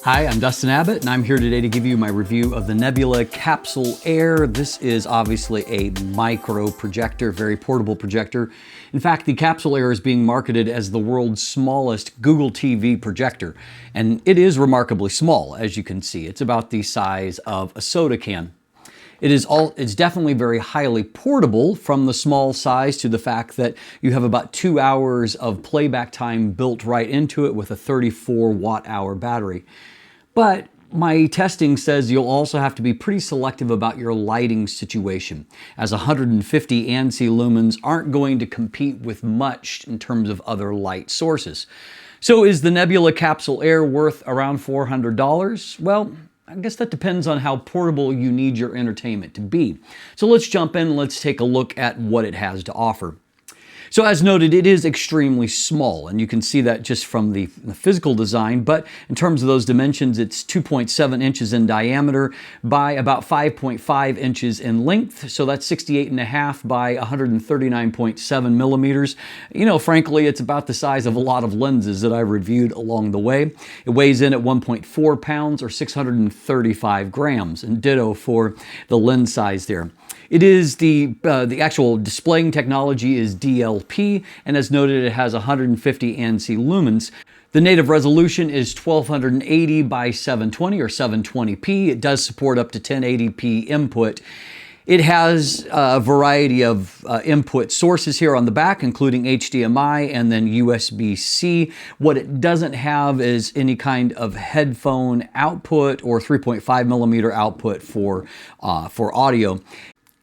Hi, I'm Dustin Abbott, and I'm here today to give you my review of the Nebula Capsule Air. This is obviously a micro projector, very portable projector. In fact, the Capsule Air is being marketed as the world's smallest Google TV projector, and it is remarkably small, as you can see. It's about the size of a soda can. It's definitely very highly portable, from the small size to the fact that you have about 2 hours of playback time built right into it with a 34 watt-hour battery. But my testing says you'll also have to be pretty selective about your lighting situation, as 150 ANSI lumens aren't going to compete with much in terms of other light sources. So is the Nebula Capsule Air worth around $400? Well, I guess that depends on how portable you need your entertainment to be. So let's jump in and let's take a look at what it has to offer. So as noted, it is extremely small, and you can see that just from the physical design, but in terms of those dimensions, it's 2.7 inches in diameter by about 5.5 inches in length, so that's 68.5 by 139.7 millimeters. You know, frankly, it's about the size of a lot of lenses that I reviewed along the way. It weighs in at 1.4 pounds or 635 grams, and ditto for the lens size there. It is the actual displaying technology is DLP, and as noted, it has 150 ANSI lumens. The native resolution is 1280 by 720 or 720p. It does support up to 1080p input. It has a variety of input sources here on the back, including HDMI and then USB-C. What it doesn't have is any kind of headphone output or 3.5 millimeter output for audio.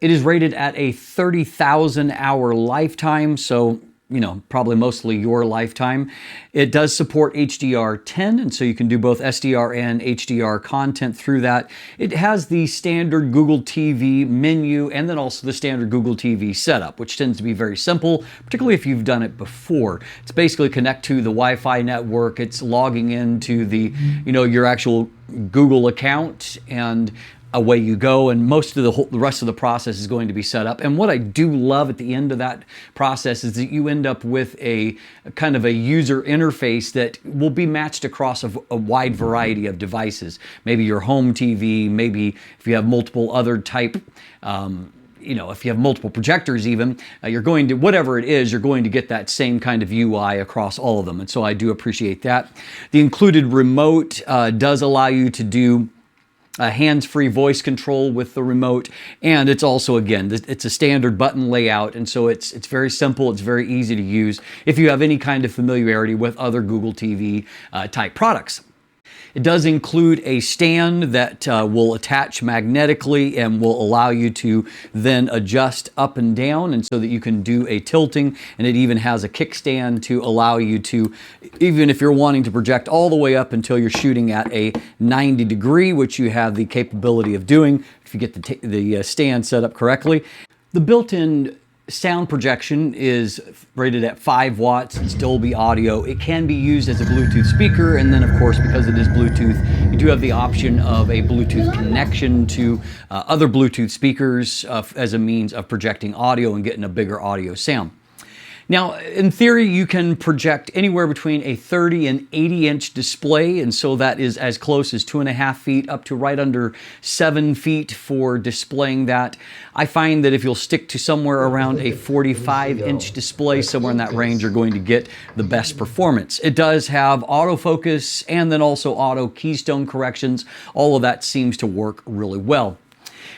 It is rated at a 30,000 hour lifetime, so you know, probably mostly your lifetime. It does support HDR10, and so you can do both SDR and HDR content through that. It has the standard Google TV menu and then also the standard Google TV setup, which tends to be very simple, particularly if you've done it before. It's basically connect to the Wi-Fi network. It's logging into the, you know, your actual Google account, and away you go, and most of the rest of the process is going to be set up. And what I do love at the end of that process is that you end up with a kind of a user interface that will be matched across a wide variety of devices. Maybe your home TV, maybe if you have multiple other type, you know, if you have multiple projectors even, you're going to, whatever it is, you're going to get that same kind of UI across all of them. And so I do appreciate that. The included remote does allow you to do hands-free voice control with the remote, and it's also, again, it's a standard button layout, and so it's very simple, it's very easy to use if you have any kind of familiarity with other Google TV type products. It does include a stand that will attach magnetically and will allow you to then adjust up and down, and so that you can do a tilting, and it even has a kickstand to allow you to, even if you're wanting to project all the way up until you're shooting at a 90 degree, which you have the capability of doing if you get the stand set up correctly. The built-in sound projection is rated at 5 watts. It's Dolby audio. It can be used as a Bluetooth speaker, and then of course, because it is Bluetooth, you do have the option of a Bluetooth connection to other Bluetooth speakers as a means of projecting audio and getting a bigger audio sound. Now, in theory, you can project anywhere between a 30 and 80 inch display, and so that is as close as 2.5 feet up to right under 7 feet for displaying that. I find that if you'll stick to somewhere around a 45 inch display, somewhere in that range, you're going to get the best performance. It does have autofocus and then also auto keystone corrections. All of that seems to work really well.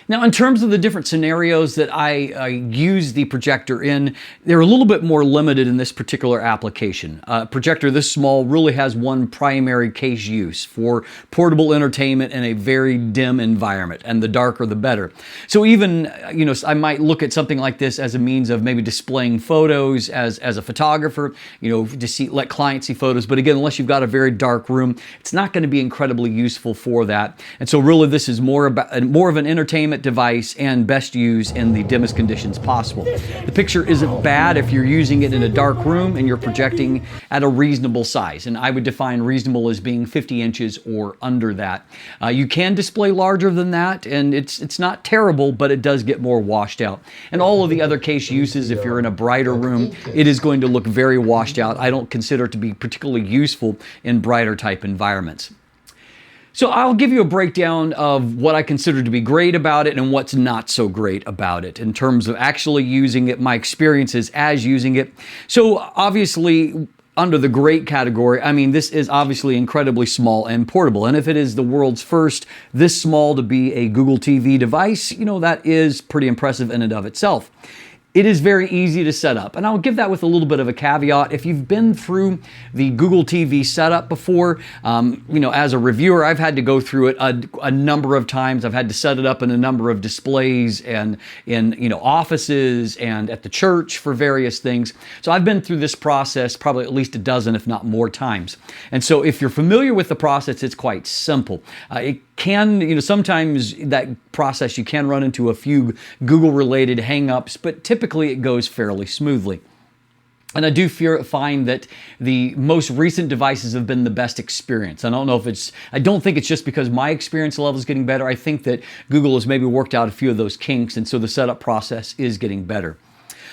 Now, in terms of the different scenarios that I use the projector in, they're a little bit more limited in this particular application. A projector this small really has one primary case use for portable entertainment in a very dim environment, and the darker the better. So even, you know, I might look at something like this as a means of maybe displaying photos as a photographer, you know, to let clients see photos. But again, unless you've got a very dark room, it's not going to be incredibly useful for that. And so really this is more of an entertainment device and best used in the dimmest conditions possible. The picture isn't bad if you're using it in a dark room and you're projecting at a reasonable size, and I would define reasonable as being 50 inches or under that. You can display larger than that, and it's not terrible, but it does get more washed out. And all of the other case uses, if you're in a brighter room, it is going to look very washed out. I don't consider it to be particularly useful in brighter type environments. So I'll give you a breakdown of what I consider to be great about it and what's not so great about it in terms of actually using it, my experiences as using it. So obviously, under the great category, I mean, this is obviously incredibly small and portable. And if it is the world's first this small to be a Google TV device, you know, that is pretty impressive in and of itself. It is very easy to set up, and I'll give that with a little bit of a caveat. If you've been through the Google TV setup before, you know, as a reviewer, I've had to go through it a number of times. I've had to set it up in a number of displays and in, you know, offices and at the church for various things. So I've been through this process probably at least a dozen, if not more times. And so if you're familiar with the process, it's quite simple. It can, you know, sometimes that process you can run into a few Google-related hang-ups, but typically it goes fairly smoothly. And I do find that the most recent devices have been the best experience. I don't think it's just because my experience level is getting better. I think that Google has maybe worked out a few of those kinks, and so the setup process is getting better.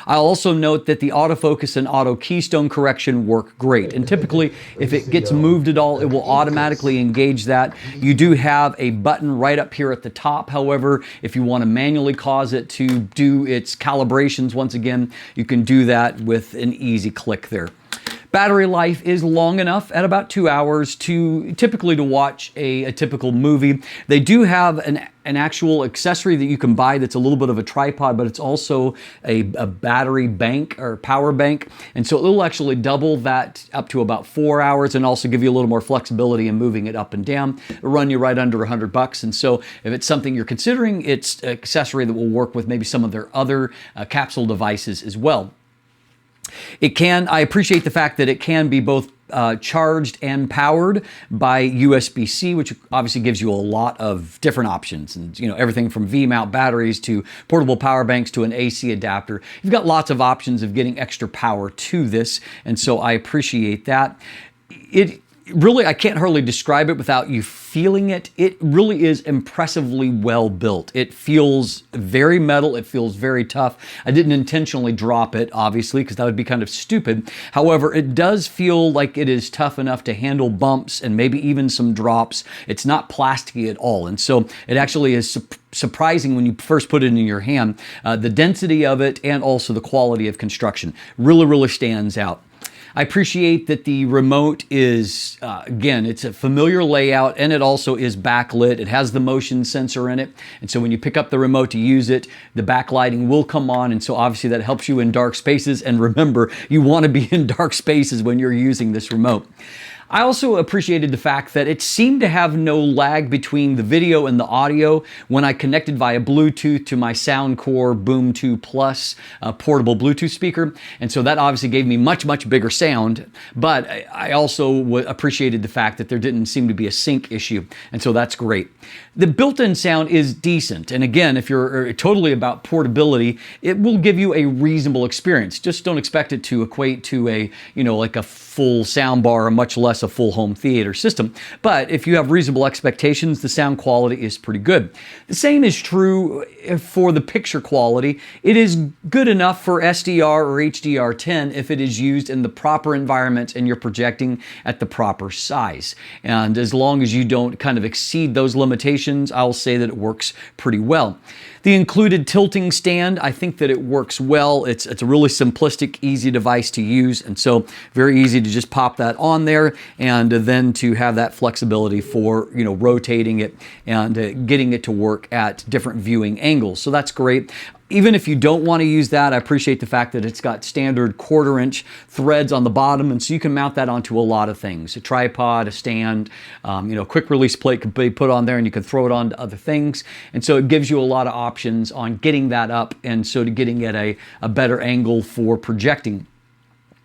I'll also note that the autofocus and auto keystone correction work great. And typically, if it gets moved at all, it will automatically engage that. You do have a button right up here at the top. However, if you want to manually cause it to do its calibrations once again, you can do that with an easy click there. Battery life is long enough at about 2 hours to typically to watch a typical movie. They do have an actual accessory that you can buy that's a little bit of a tripod, but it's also a battery bank or power bank. And so it'll actually double that up to about 4 hours and also give you a little more flexibility in moving it up and down. It'll run you right under $100. And so if it's something you're considering, it's an accessory that will work with maybe some of their other capsule devices as well. I appreciate the fact that it can be both charged and powered by USB-C, which obviously gives you a lot of different options, and you know, everything from V-mount batteries to portable power banks to an AC adapter. You've got lots of options of getting extra power to this, and so I appreciate that. Really, I can't hardly describe it without you feeling it. It really is impressively well built. It feels very metal. It feels very tough. I didn't intentionally drop it, obviously, because that would be kind of stupid. However, it does feel like it is tough enough to handle bumps and maybe even some drops. It's not plasticky at all. And so it actually is surprising when you first put it in your hand. The density of it and also the quality of construction really, really stands out. I appreciate that the remote is, again, it's a familiar layout, and it also is backlit. It has the motion sensor in it. And so when you pick up the remote to use it, the backlighting will come on. And so obviously that helps you in dark spaces. And remember, you want to be in dark spaces when you're using this remote. I also appreciated the fact that it seemed to have no lag between the video and the audio when I connected via Bluetooth to my Soundcore Boom 2 Plus portable Bluetooth speaker. And so that obviously gave me much, much bigger sound. But I also appreciated the fact that there didn't seem to be a sync issue. And so that's great. The built-in sound is decent. And again, if you're totally about portability, it will give you a reasonable experience. Just don't expect it to equate to a, you know, like a full sound bar, or much less a full home theater system. But if you have reasonable expectations, the sound quality is pretty good. The same is true for the picture quality. It is good enough for SDR or HDR10 if it is used in the proper environment and you're projecting at the proper size. And as long as you don't kind of exceed those limitations, I'll say that it works pretty well. The included tilting stand, I think that it works well. It's a really simplistic, easy device to use, and so very easy to just pop that on there and then to have that flexibility for, you know, rotating it and getting it to work at different viewing angles. So that's great. Even if you don't want to use that, I appreciate the fact that it's got standard 1/4-inch threads on the bottom, and so you can mount that onto a lot of things. A tripod, a stand, you know, quick release plate can be put on there and you can throw it on to other things. And so it gives you a lot of options on getting that up and so to getting at a better angle for projecting.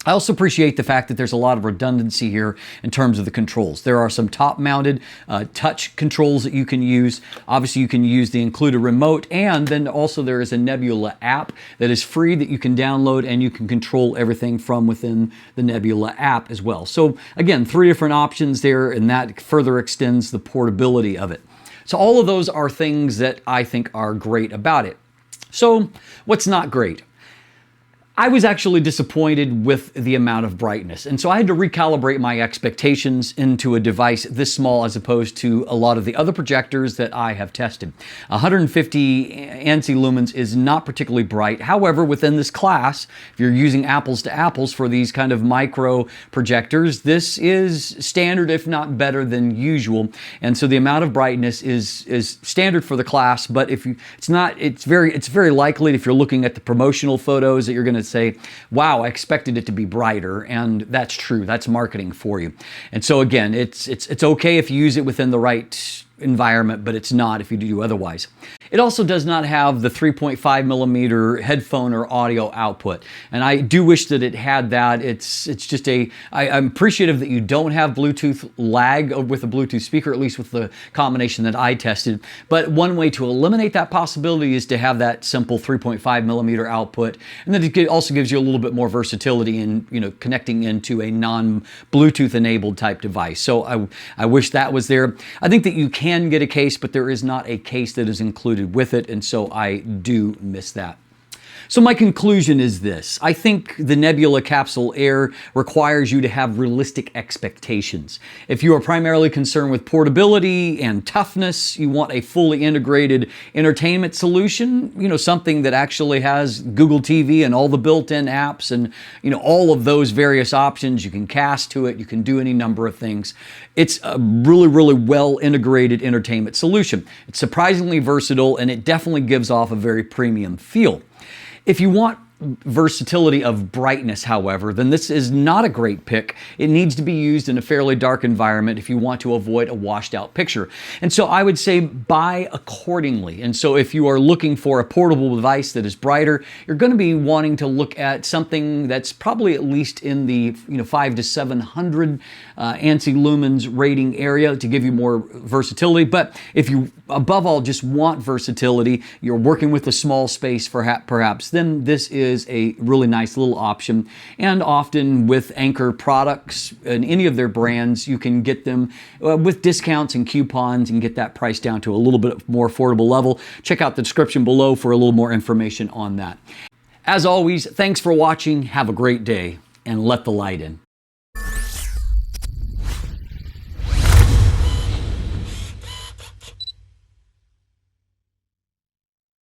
I also appreciate the fact that there's a lot of redundancy here in terms of the controls. There are some top-mounted touch controls that you can use. Obviously, you can use the included remote, and then also there is a Nebula app that is free that you can download, and you can control everything from within the Nebula app as well. So again, 3 different options there, and that further extends the portability of it. So all of those are things that I think are great about it. So what's not great? I was actually disappointed with the amount of brightness, and so I had to recalibrate my expectations into a device this small as opposed to a lot of the other projectors that I have tested. 150 ANSI lumens is not particularly bright. However, within this class, if you're using apples to apples for these kind of micro projectors, this is standard, if not better than usual. And so the amount of brightness is standard for the class, but if you, it's very likely if you're looking at the promotional photos that you're going to say, wow, I expected it to be brighter, and that's true. That's marketing for you. And so again, it's okay if you use it within the right environment, but it's not if you do otherwise. It also does not have the 3.5 millimeter headphone or audio output, and I do wish that it had that. It's just I'm appreciative that you don't have Bluetooth lag with a Bluetooth speaker, at least with the combination that I tested. But one way to eliminate that possibility is to have that simple 3.5 millimeter output, and then it also gives you a little bit more versatility in connecting into a non-Bluetooth enabled type device. So I wish that was there. I think that you can get a case, but there is not a case that is included with it, and so I do miss that. So my conclusion is this. I think the Nebula Capsule Air requires you to have realistic expectations. If you are primarily concerned with portability and toughness, you want a fully integrated entertainment solution, something that actually has Google TV and all the built-in apps and, all of those various options. You can cast to it, you can do any number of things. It's a really, really well integrated entertainment solution. It's surprisingly versatile, and it definitely gives off a very premium feel. If you want versatility of brightness, however, then this is not a great pick. It needs to be used in a fairly dark environment if you want to avoid a washed out picture. And so I would say buy accordingly. And so if you are looking for a portable device that is brighter, you're going to be wanting to look at something that's probably at least in the 500 to 700 ANSI lumens rating area to give you more versatility. But if you above all just want versatility, you're working with a small space perhaps, then this is a really nice little option. And often with Anchor products and any of their brands, you can get them with discounts and coupons and get that price down to a little bit more affordable level. Check out the description below for a little more information on that. As always, thanks for watching. Have a great day, and let the light in.